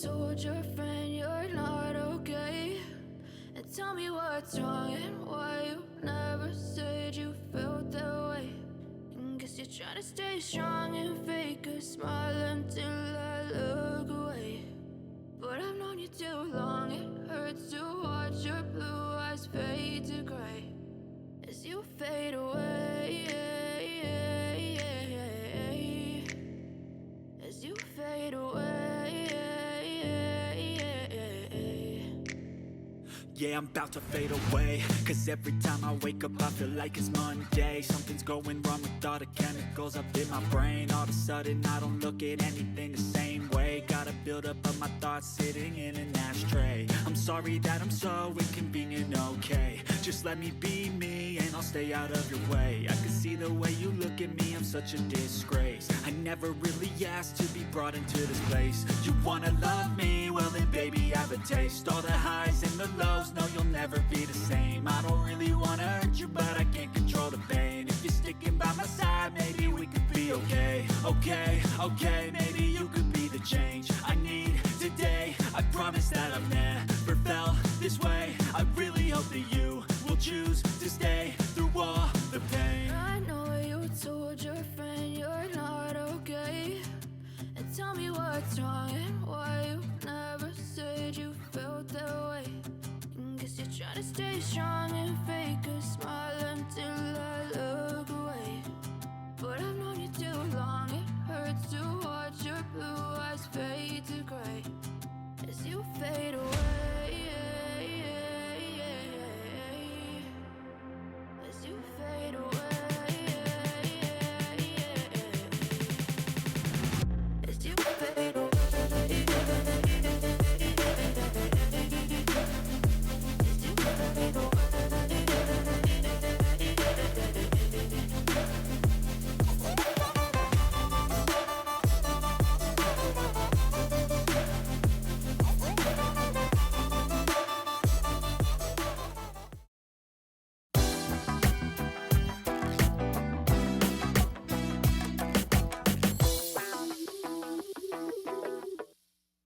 told your friend you're not okay? And tell me what's wrong and why you never said you felt that way. And guess you're trying to stay strong and fake a smile until I look away. But I've known you too long, it hurts to watch your blue eyes fade to gray as you fade away, as you fade away. Yeah, I'm about to fade away, 'cause every time I wake up I feel like it's Monday. Something's going wrong with all the chemicals up in my brain. All of a sudden I don't look at anything the same way. Gotta build up of my thoughts sitting in an ashtray. I'm sorry that I'm so inconvenient, okay? Just let me be me and I'll stay out of your way. I can see the way you look at me, I'm such a disgrace. I never really asked to be brought into this place. You wanna love me? Well then baby I have a taste. All the highs and the lows, no you'll never be the same. I don't really wanna hurt you but I can't control the pain. If you're sticking by my side maybe we could be okay. Okay, maybe you could be the change I need today. I promise that I've never felt this way. I really hope that you will choose to stay through all the pain. I know you told your friend you're not okay. And tell me what's wrong and why you never said you felt that way. And guess you're trying to stay strong and fake